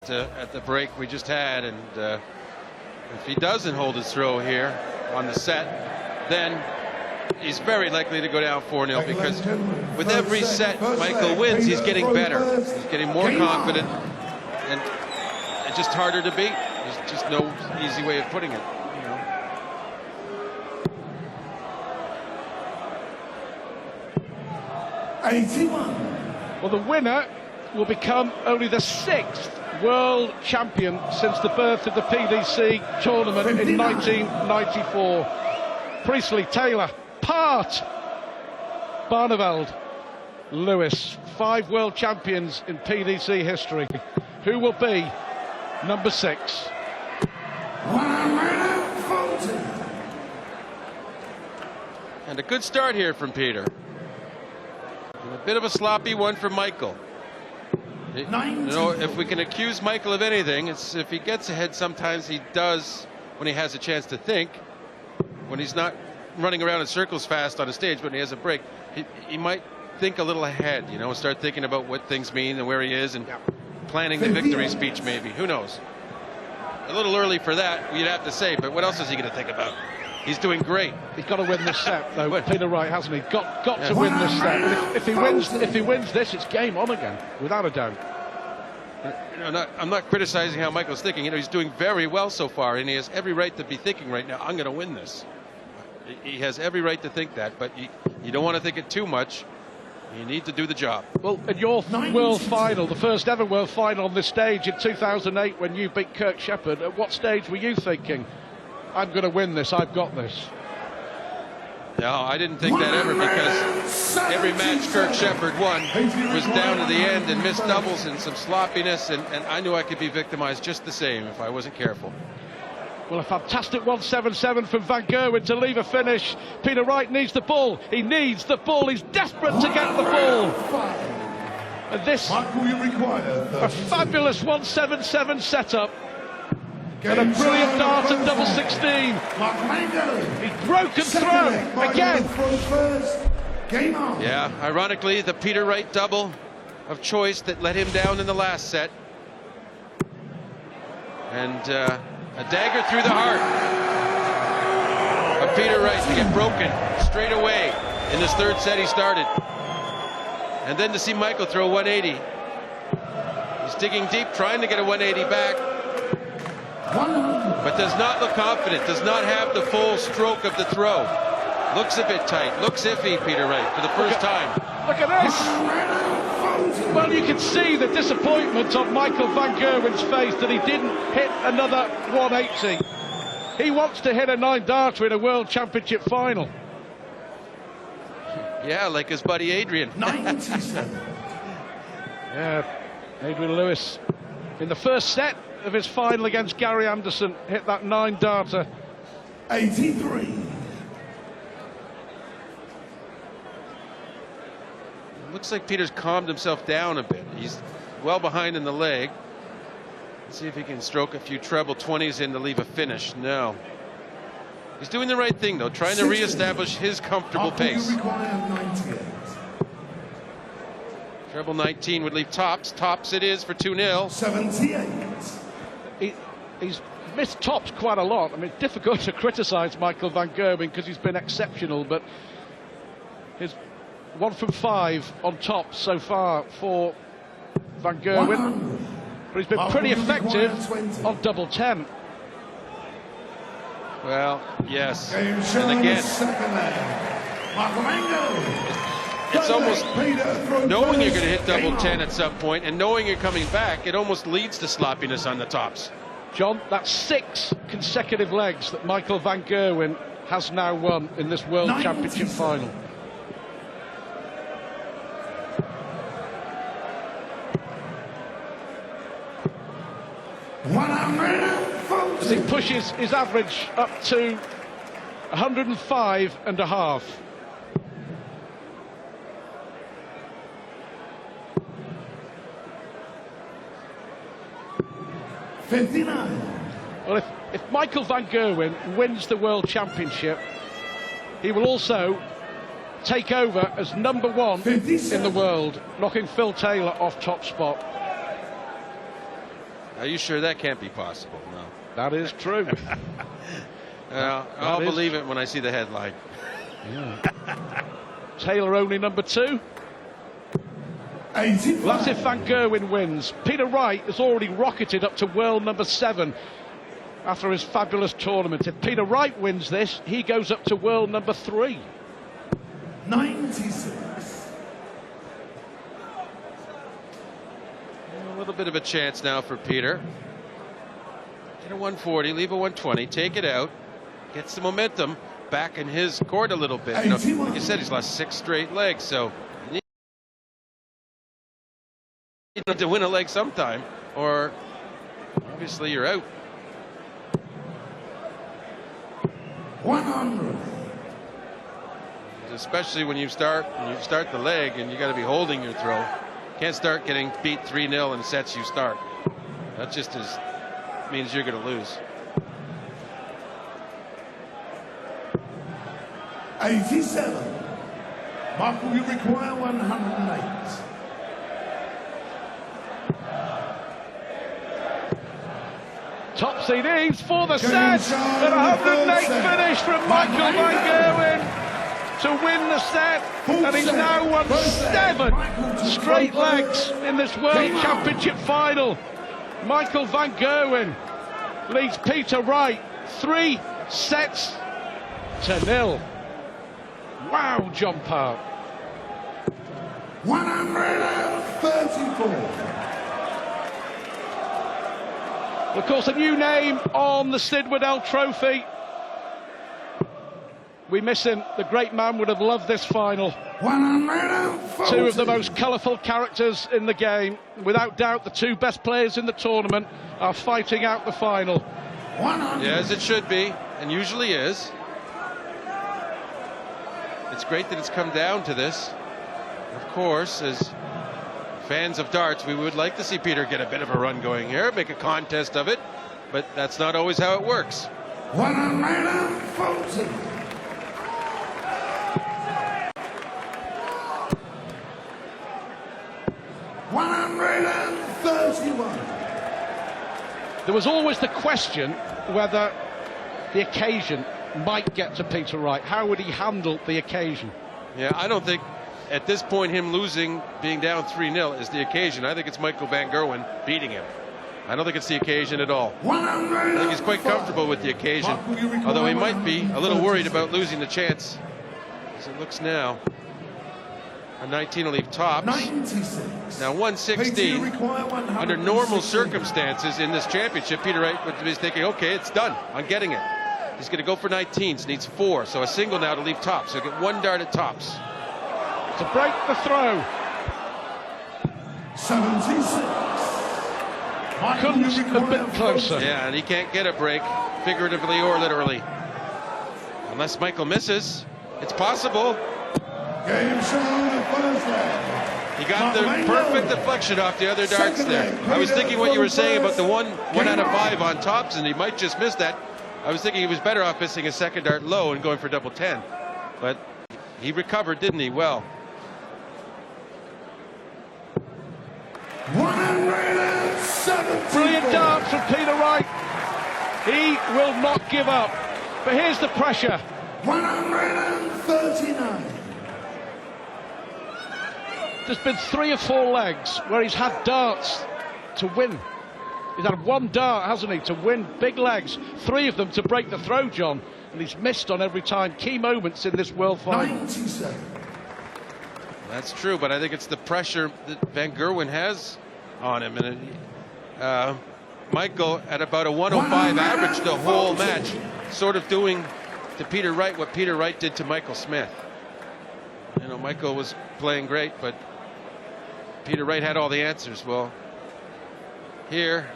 at the break we just had, and if he doesn't hold his throw here on the set, then he's very likely to go down 4-0, because with every set Michael wins, he's getting better. He's getting more confident, and it's just harder to beat. There's just no easy way of putting it. Well, the winner will become only the 6th world champion since the birth of the PDC tournament in 1994. Priestley, Taylor, Part, Barneveld, Lewis, 5 world champions in PDC history. Who will be number 6? And a good start here from Peter. And a bit of a sloppy one for Michael. You know, if we can accuse Michael of anything, it's if he gets ahead. Sometimes he does when he has a chance to think. When he's not running around in circles fast on a stage, but when he has a break, he might think a little ahead, you know, and start thinking about what things mean and where he is, and planning the victory speech maybe. Who knows? A little early for that, you'd have to say, but what else is he going to think about? He's doing great. He's got to win this set, though. Peter Wright, hasn't he? Got to win this set. And if he wins this, it's game on again, without a doubt. You know, I'm not criticizing how Michael's thinking. You know, he's doing very well so far, and he has every right to be thinking right now, I'm going to win this. He has every right to think that, but you don't want to think it too much. You need to do the job. Well, at your world final, the first ever world final on this stage in 2008, when you beat Kirk Shepherd, at what stage were you thinking, I'm going to win this, I've got this? No, I didn't think that ever, because every match Kirk Shepherd won was down to the end and missed doubles and some sloppiness, and I knew I could be victimized just the same if I wasn't careful. Well, a fantastic 177 from Van Gerwen to leave a finish. Peter Wright needs the ball. He needs the ball. He's desperate to get the ball. And this, a fabulous 177 setup. And a brilliant dart at double 16. He's broken through again. Yeah, ironically, the Peter Wright double of choice that let him down in the last set. And a dagger through the heart of Peter Wright to get broken straight away in this third set he started. And then to see Michael throw 180. He's digging deep, trying to get a 180 back, but does not look confident, does not have the full stroke of the throw. Looks a bit tight, looks iffy, Peter Wright, for the first time. Look at this! Well, you can see the disappointment on Michael Van Gerwen's face that he didn't hit another 180. He wants to hit a 9-darter in a World Championship final. Yeah, like his buddy Adrian. 97. Yeah, Adrian Lewis in the first set of his final against Gary Anderson hit that 9-darter. 83. Looks like Peter's calmed himself down a bit. He's well behind in the leg. Let's see if he can stroke a few treble 20s in to leave a finish. No. He's doing the right thing, though, trying to reestablish his comfortable pace. Treble 19 would leave tops. Tops it is for 2-0. 78. He's missed tops quite a lot. I mean, it's difficult to criticize Michael Van Gerwen because he's been exceptional, but his 1 from 5 on top so far for Van Gerwen, but he's been pretty effective on double 10. Well, yes, and again, it's almost knowing you're going to hit double 10 at some point and knowing you're coming back, it almost leads to sloppiness on the tops. John, that's 6 consecutive legs that Michael Van Gerwen has now won in this World Championship final. As he pushes his average up to 105.5. Well, if Michael Van Gerwen wins the World Championship, he will also take over as number 1 in the world, knocking Phil Taylor off top spot. Are you sure that can't be possible? No. That is true. I'll believe it when I see the headline. Yeah. Taylor only number 2. 85. Well, that's if Van Gerwen wins. Peter Wright has already rocketed up to world number 7 after his fabulous tournament. If Peter Wright wins this, he goes up to world number 3. 96. A little bit of a chance now for Peter. Get a 140, leave a 120, take it out, gets the momentum back in his court a little bit. You know, like you said, he's lost 6 straight legs, so you need to win a leg sometime, or obviously you're out. 100. Especially when you start the leg and you got to be holding your throw. Can't start getting beat 3-0 in sets you start. That just means you're going to lose. 87. Michael, you require 108. Top seed Eves for the set, and 108 finish from Michael Van Gerwen to win the set, and he's now won 7 straight legs in this World Championship final. Michael Van Gerwen leads Peter Wright 3 sets to 0. Wow, John Park. 134. Of course, a new name on the Sid Waddell Trophy. We miss him. The great man would have loved this final. 140. 2 of the most colourful characters in the game. Without doubt, the 2 best players in the tournament are fighting out the final. 100. Yeah, as it should be, and usually is. It's great that it's come down to this. Of course, as fans of darts, we would like to see Peter get a bit of a run going here, make a contest of it, but that's not always how it works. 140. 131. There was always the question whether the occasion might get to Peter Wright. How would he handle the occasion? Yeah, I don't think at this point him losing, being down 3-0 is the occasion. I think it's Michael Van Gerwen beating him. I don't think it's the occasion at all. I think he's quite comfortable with the occasion, although he might be a little worried about losing the chance, as it looks now. A 19 will leave tops. 96. Now 116, under normal circumstances in this championship, Peter Wright would be thinking, okay, it's done, I'm getting it. He's going to go for 19s, needs 4, so a single now to leave tops. So get 1 dart at tops. To break the throw. 76. Couldn't have been closer. Yeah, and he can't get a break, figuratively or literally. Unless Michael misses, it's possible. Game show the first leg. He got the perfect deflection off the other darts there. I was thinking what you were saying about the one out of 5 on tops, and he might just miss that. I was thinking he was better off missing a second dart low and going for double 10. But he recovered, didn't he? Well. 174. Brilliant dart from Peter Wright. He will not give up. But here's the pressure. 139. There's been 3 or 4 legs where he's had darts to win. He's had 1 dart, hasn't he, to win big legs. 3 of them to break the throw, John. And he's missed on every time. Key moments in this world final. 97. That's true, but I think it's the pressure that Van Gerwen has on him. And Michael at about a 105 average the whole match, sort of doing to Peter Wright what Peter Wright did to Michael Smith. You know, Michael was playing great, but Peter Wright had all the answers. Well, here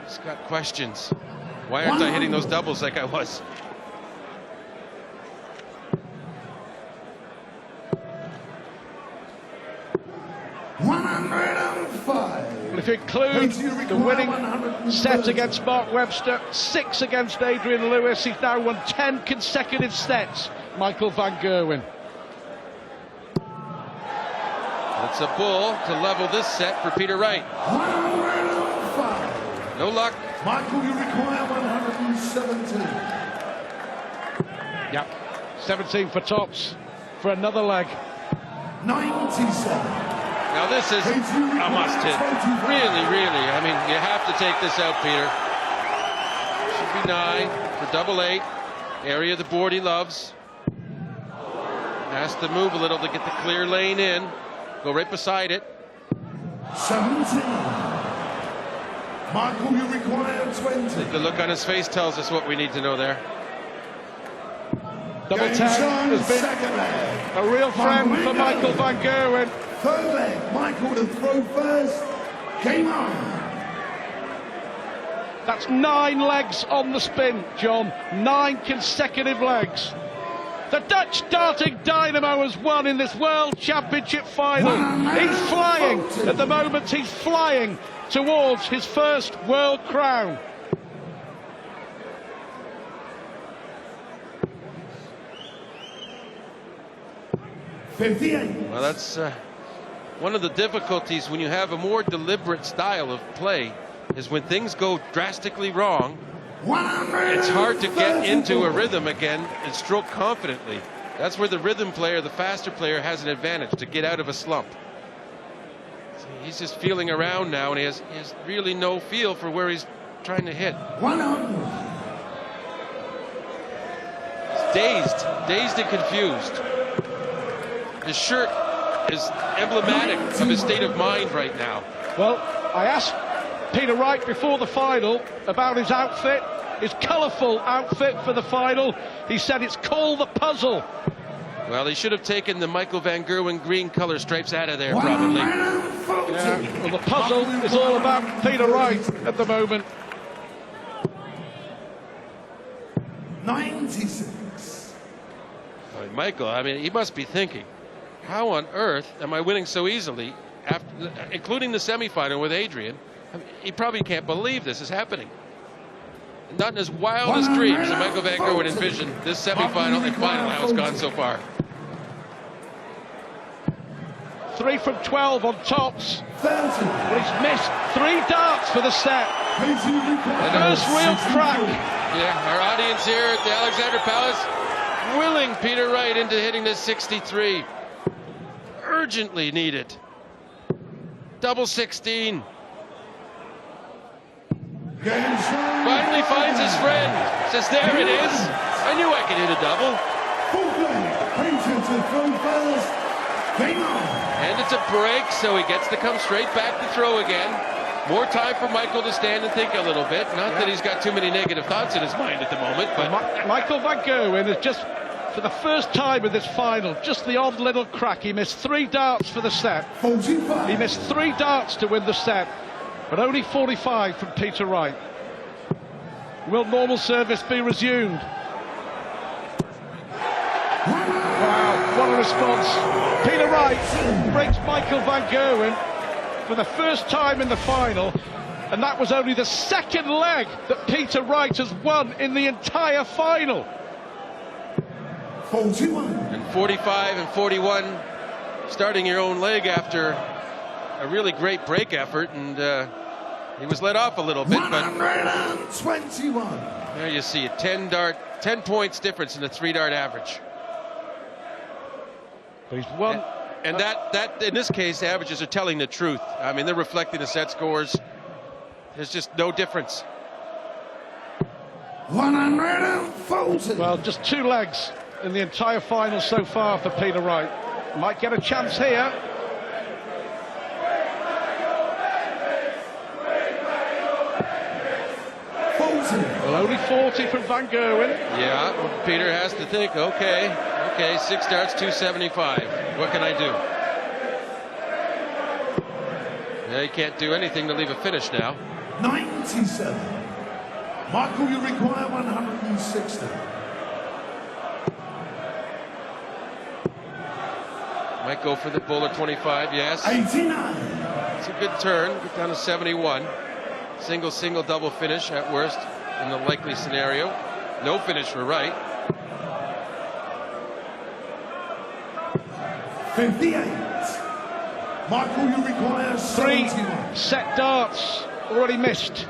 he's got questions. Why aren't I hitting those doubles like I was? If you include the winning set against Mark Webster, 6 against Adrian Lewis, he's now won 10 consecutive sets, Michael Van Gerwen. It's a bull to level this set for Peter Wright. No luck. Michael, you require 117. Yep. 17 for tops for another leg. 97. Now this is a must hit. Really, really. I mean, you have to take this out, Peter. Should be 9 for double 8. Area of the board he loves. Has to move a little to get the clear lane in. Go right beside it. 17. Michael, you require 20. The look on his face tells us what we need to know there. Double 10 has been second leg. a real friend for Michael van Gerwen. Third leg, Michael to throw first. Game on. That's 9 legs on the spin, John. 9 consecutive legs. The Dutch darting dynamo has won in this World Championship final. He's flying. At the moment, he's flying towards his first world crown. Well, that's one of the difficulties when you have a more deliberate style of play, is when things go drastically wrong, it's hard to get into a rhythm again and stroke confidently. That's where the rhythm player, the faster player, has an advantage to get out of a slump. So he's just feeling around now, and he has really no feel for where he's trying to hit. He's dazed and confused. His shirt is emblematic of his state of mind right now. Well, I asked Peter Wright before the final about his outfit, his colourful outfit for the final. He said it's called the puzzle. Well, he should have taken the Michael van Gerwen green color stripes out of there, probably. Yeah, well, the puzzle is all about Peter Wright at the moment. 96. Michael, I mean, he must be thinking, how on earth am I winning so easily, after, including the semifinal with Adrian? I mean, he probably can't believe this is happening. Not in his wildest dreams did Michael van Gerwen envision this semifinal and final how it's gone so far. 3 from 12 on tops. 30. But he's missed 3 darts for the set. First real crack. Yeah, our audience here at the Alexander Palace willing Peter Wright into hitting this 63. Urgently needed. Double 16. Finally finds his friend. Says, there it is. I knew I could hit a double. And it's a break, so he gets to come straight back to throw again. More time for Michael to stand and think a little bit. Not that he's got too many negative thoughts in his mind at the moment, but Michael van Gerwen has just, for the first time in this final, just the odd little crack. He missed 3 darts for the set. 45. He missed 3 darts to win the set, but only 45 from Peter Wright. Will normal service be resumed? Wow, what a response. Peter Wright breaks Michael van Gerwen for the first time in the final, and that was only the second leg that Peter Wright has won in the entire final. 41. And 45 and 41, starting your own leg after a really great break effort, and he was let off a little bit, but 121. there you see it, 10 points difference in the 3-dart average. But he's won. And that in this case, averages are telling the truth. I mean, they're reflecting the set scores. There's just no difference. 140. Well, just 2 legs in the entire final so far for Peter Wright. Might get a chance here. Well, only 40 from van Gerwen. Yeah, Peter has to think, okay, 6 darts, 275. What can I do? Yeah, he can't do anything to leave a finish now. 97. Michael, you require 160. Might go for the bull at 25, yes. 89. It's a good turn, get down to 71. Single, double finish at worst in the likely scenario. No finish for Wright. 58. Michael, you require 3 71. set darts already missed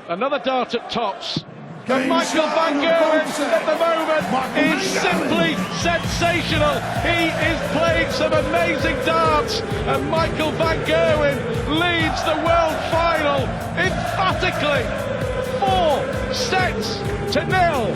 Another dart at tops. And Michael van Gerwen at the moment is simply sensational. He is playing some amazing darts, and Michael van Gerwen leads the world final emphatically, 4-0.